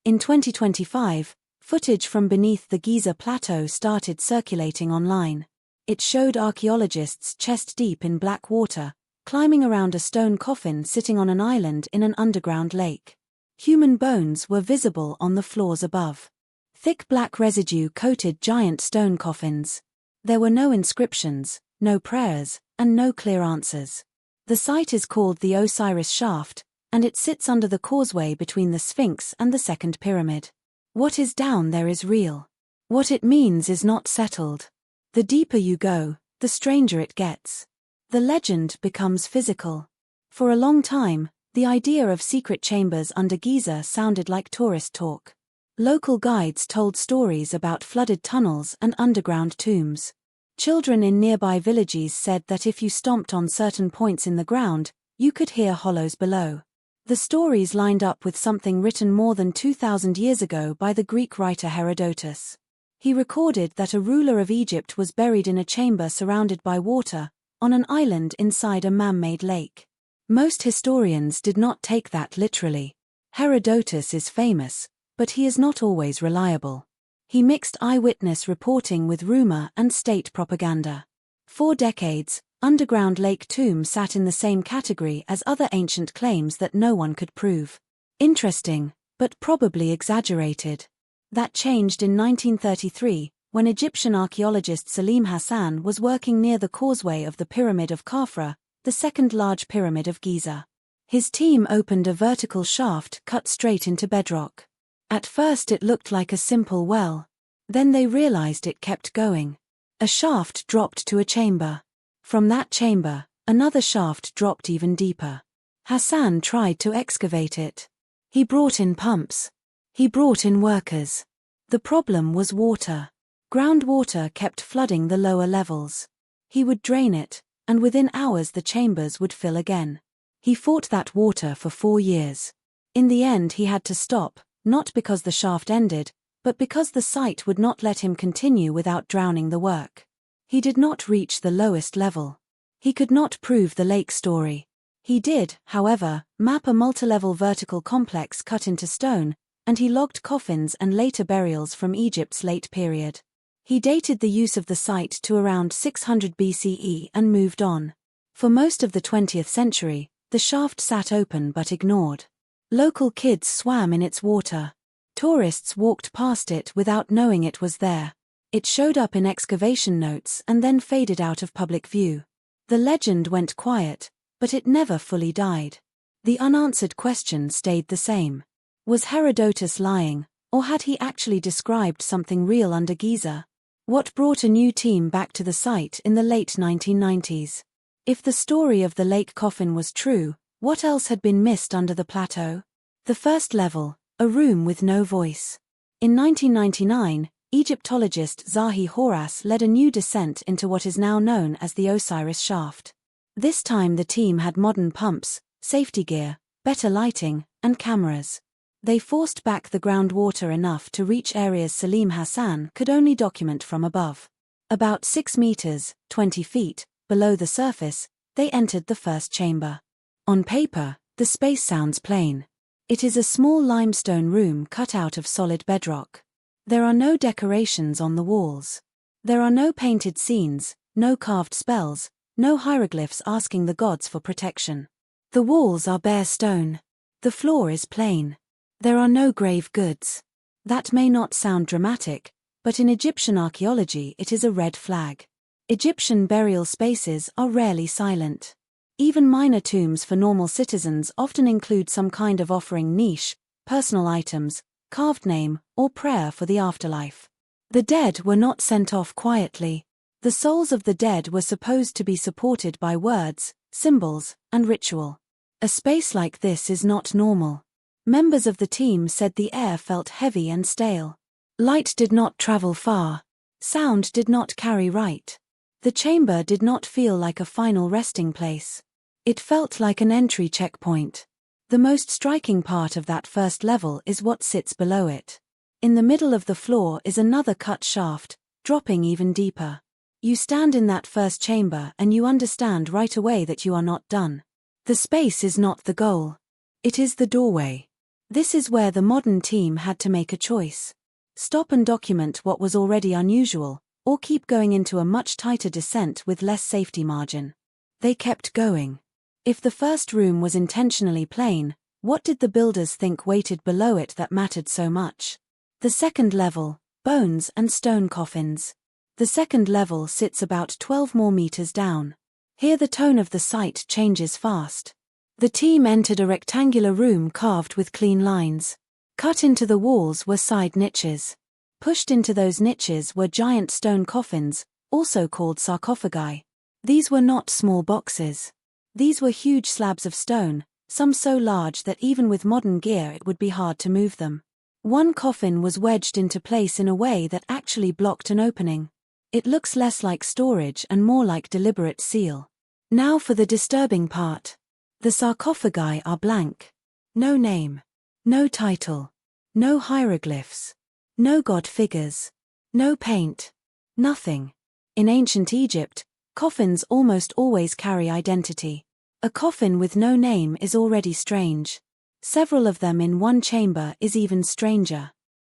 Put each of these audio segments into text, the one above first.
In 2025, footage from beneath the Giza Plateau started circulating online. It showed archaeologists chest-deep in black water, climbing around a stone coffin sitting on an island in an underground lake. Human bones were visible on the floors above. Thick black residue coated giant stone coffins. There were no inscriptions, no prayers, and no clear answers. The site is called the Osiris Shaft, and it sits under the causeway between the Sphinx and the Second Pyramid. What is down there is real. What it means is not settled. The deeper you go, the stranger it gets. The legend becomes physical. For a long time, the idea of secret chambers under Giza sounded like tourist talk. Local guides told stories about flooded tunnels and underground tombs. Children in nearby villages said that if you stomped on certain points in the ground, you could hear hollows below. The stories lined up with something written more than 2,000 years ago by the Greek writer Herodotus. He recorded that a ruler of Egypt was buried in a chamber surrounded by water, on an island inside a man-made lake. Most historians did not take that literally. Herodotus is famous, but he is not always reliable. He mixed eyewitness reporting with rumor and state propaganda. For decades, underground lake tomb sat in the same category as other ancient claims that no one could prove. Interesting, but probably exaggerated. That changed in 1933, when Egyptian archaeologist Salim Hassan was working near the causeway of the Pyramid of Khafra, the second large pyramid of Giza. His team opened a vertical shaft cut straight into bedrock. At first it looked like a simple well. Then they realized it kept going. A shaft dropped to a chamber. From that chamber, another shaft dropped even deeper. Hassan tried to excavate it. He brought in pumps. He brought in workers. The problem was water. Groundwater kept flooding the lower levels. He would drain it, and within hours the chambers would fill again. He fought that water for 4 years. In the end he had to stop, not because the shaft ended, but because the site would not let him continue without drowning the work. He did not reach the lowest level. He could not prove the lake story. He did, however, map a multilevel vertical complex cut into stone, and he logged coffins and later burials from Egypt's late period. He dated the use of the site to around 600 BCE and moved on. For most of the 20th century, the shaft sat open but ignored. Local kids swam in its water. Tourists walked past it without knowing it was there. It showed up in excavation notes and then faded out of public view. The legend went quiet, but it never fully died. The unanswered question stayed the same. Was Herodotus lying, or had he actually described something real under Giza? What brought a new team back to the site in the late 1990s? If the story of the lake coffin was true, what else had been missed under the plateau? The first level, a room with no voice. In 1999, Egyptologist Zahi Horace led a new descent into what is now known as the Osiris Shaft. This time the team had modern pumps, safety gear, better lighting, and cameras. They forced back the groundwater enough to reach areas Salim Hassan could only document from above. About 6 meters, 20 feet, below the surface, they entered the first chamber. On paper, the space sounds plain. It is a small limestone room cut out of solid bedrock. There are no decorations on the walls. There are no painted scenes, no carved spells, no hieroglyphs asking the gods for protection. The walls are bare stone. The floor is plain. There are no grave goods. That may not sound dramatic, but in Egyptian archaeology it is a red flag. Egyptian burial spaces are rarely silent. Even minor tombs for normal citizens often include some kind of offering niche, personal items, carved name, or prayer for the afterlife. The dead were not sent off quietly. The souls of the dead were supposed to be supported by words, symbols, and ritual. A space like this is not normal. Members of the team said the air felt heavy and stale. Light did not travel far. Sound did not carry right. The chamber did not feel like a final resting place. It felt like an entry checkpoint. The most striking part of that first level is what sits below it. In the middle of the floor is another cut shaft, dropping even deeper. You stand in that first chamber and you understand right away that you are not done. The space is not the goal. It is the doorway. This is where the modern team had to make a choice. Stop and document what was already unusual, or keep going into a much tighter descent with less safety margin. They kept going. If the first room was intentionally plain, what did the builders think waited below it that mattered so much? The second level, bones and stone coffins. The second level sits about 12 more meters down. Here the tone of the site changes fast. The team entered a rectangular room carved with clean lines. Cut into the walls were side niches. Pushed into those niches were giant stone coffins, also called sarcophagi. These were not small boxes. These were huge slabs of stone, some so large that even with modern gear it would be hard to move them. One coffin was wedged into place in a way that actually blocked an opening. It looks less like storage and more like deliberate seal. Now for the disturbing part. The sarcophagi are blank. No name. No title. No hieroglyphs. No god figures. No paint. Nothing. In ancient Egypt, coffins almost always carry identity. A coffin with no name is already strange. Several of them in one chamber is even stranger.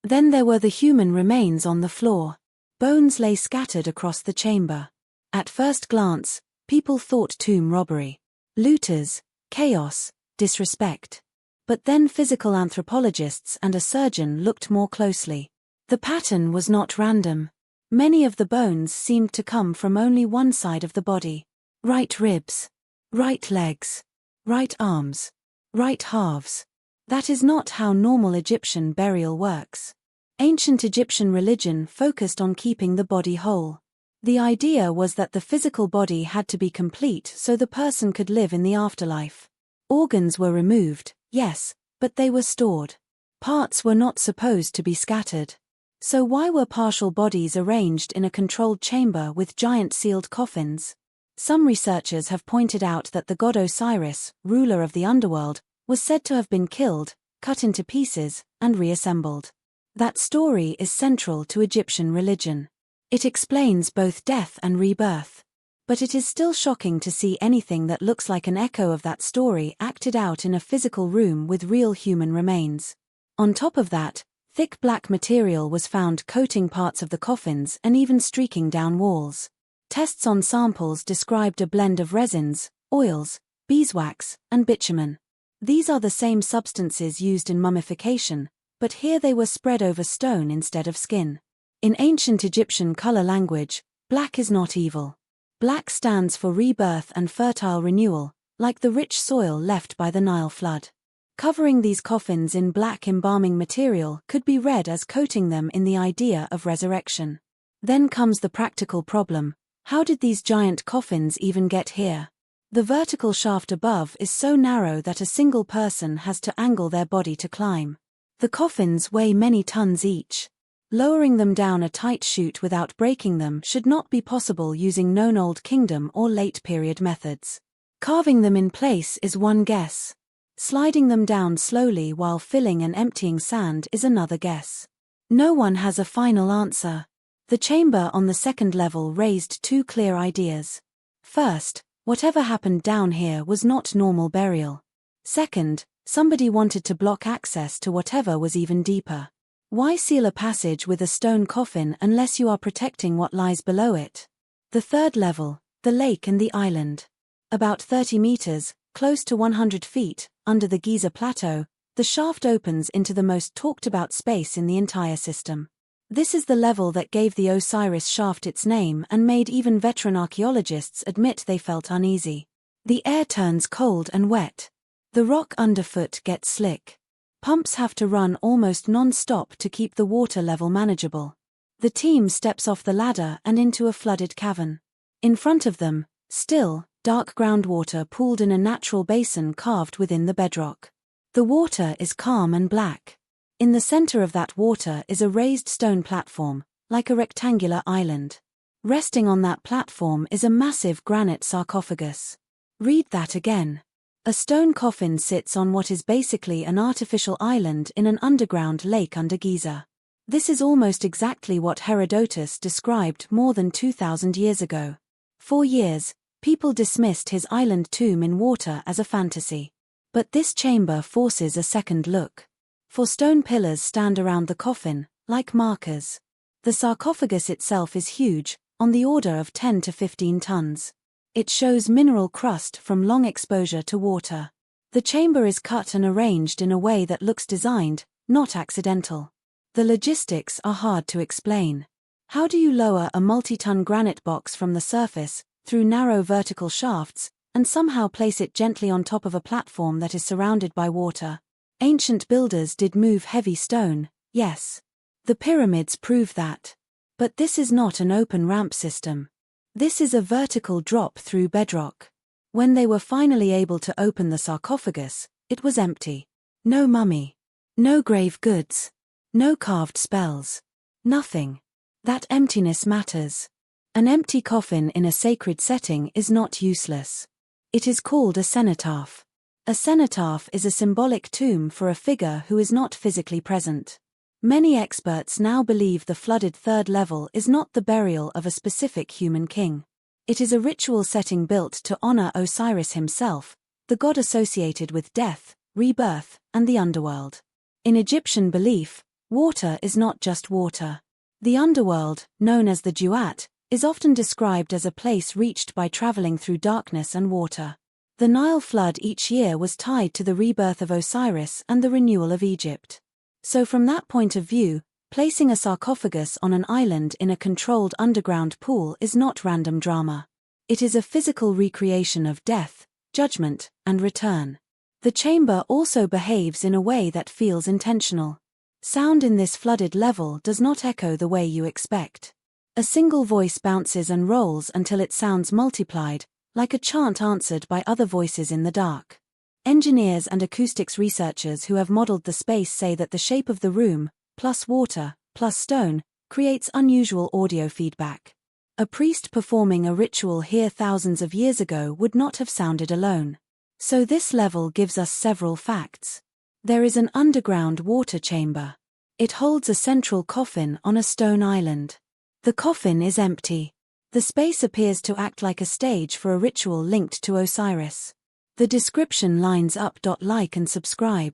Then there were the human remains on the floor. Bones lay scattered across the chamber. At first glance, people thought tomb robbery. Looters, chaos, disrespect. But then physical anthropologists and a surgeon looked more closely. The pattern was not random. Many of the bones seemed to come from only one side of the body. Right ribs. Right legs. Right arms. Right halves. That is not how normal Egyptian burial works. Ancient Egyptian religion focused on keeping the body whole. The idea was that the physical body had to be complete so the person could live in the afterlife. Organs were removed, yes, but they were stored. Parts were not supposed to be scattered. So why were partial bodies arranged in a controlled chamber with giant sealed coffins? Some researchers have pointed out that the god Osiris, ruler of the underworld, was said to have been killed, cut into pieces, and reassembled. That story is central to Egyptian religion. It explains both death and rebirth. But it is still shocking to see anything that looks like an echo of that story acted out in a physical room with real human remains. On top of that, thick black material was found coating parts of the coffins and even streaking down walls. Tests on samples described a blend of resins, oils, beeswax, and bitumen. These are the same substances used in mummification, but here they were spread over stone instead of skin. In ancient Egyptian color language, black is not evil. Black stands for rebirth and fertile renewal, like the rich soil left by the Nile flood. Covering these coffins in black embalming material could be read as coating them in the idea of resurrection. Then comes the practical problem. How did these giant coffins even get here? The vertical shaft above is so narrow that a single person has to angle their body to climb. The coffins weigh many tons each. Lowering them down a tight chute without breaking them should not be possible using known Old Kingdom or late period methods. Carving them in place is one guess. Sliding them down slowly while filling and emptying sand is another guess. No one has a final answer. The chamber on the second level raised two clear ideas. First, whatever happened down here was not normal burial. Second, somebody wanted to block access to whatever was even deeper. Why seal a passage with a stone coffin unless you are protecting what lies below it? The third level, the lake and the island. About 30 meters, close to 100 feet, under the Giza Plateau, the shaft opens into the most talked about space in the entire system. This is the level that gave the Osiris shaft its name and made even veteran archaeologists admit they felt uneasy. The air turns cold and wet. The rock underfoot gets slick. Pumps have to run almost non-stop to keep the water level manageable. The team steps off the ladder and into a flooded cavern. In front of them, still, dark groundwater pooled in a natural basin carved within the bedrock. The water is calm and black. In the center of that water is a raised stone platform, like a rectangular island. Resting on that platform is a massive granite sarcophagus. Read that again. A stone coffin sits on what is basically an artificial island in an underground lake under Giza. This is almost exactly what Herodotus described more than 2,000 years ago. For years, people dismissed his island tomb in water as a fantasy. But this chamber forces a second look. 4 stone pillars stand around the coffin, like markers. The sarcophagus itself is huge, on the order of 10 to 15 tons. It shows mineral crust from long exposure to water. The chamber is cut and arranged in a way that looks designed, not accidental. The logistics are hard to explain. How do you lower a multi-ton granite box from the surface, through narrow vertical shafts, and somehow place it gently on top of a platform that is surrounded by water? Ancient builders did move heavy stone, yes. The pyramids prove that. But this is not an open ramp system. This is a vertical drop through bedrock. When they were finally able to open the sarcophagus, it was empty. No mummy. No grave goods. No carved spells. Nothing. That emptiness matters. An empty coffin in a sacred setting is not useless. It is called a cenotaph. A cenotaph is a symbolic tomb for a figure who is not physically present. Many experts now believe the flooded third level is not the burial of a specific human king. It is a ritual setting built to honor Osiris himself, the god associated with death, rebirth, and the underworld. In Egyptian belief, water is not just water. The underworld, known as the Duat, is often described as a place reached by traveling through darkness and water. The Nile flood each year was tied to the rebirth of Osiris and the renewal of Egypt. So from that point of view, placing a sarcophagus on an island in a controlled underground pool is not random drama. It is a physical recreation of death, judgment, and return. The chamber also behaves in a way that feels intentional. Sound in this flooded level does not echo the way you expect. A single voice bounces and rolls until it sounds multiplied, like a chant answered by other voices in the dark. Engineers and acoustics researchers who have modeled the space say that the shape of the room, plus water, plus stone, creates unusual audio feedback. A priest performing a ritual here thousands of years ago would not have sounded alone. So this level gives us several facts. There is an underground water chamber. It holds a central coffin on a stone island. The coffin is empty. The space appears to act like a stage for a ritual linked to Osiris. The description lines up. Like and subscribe.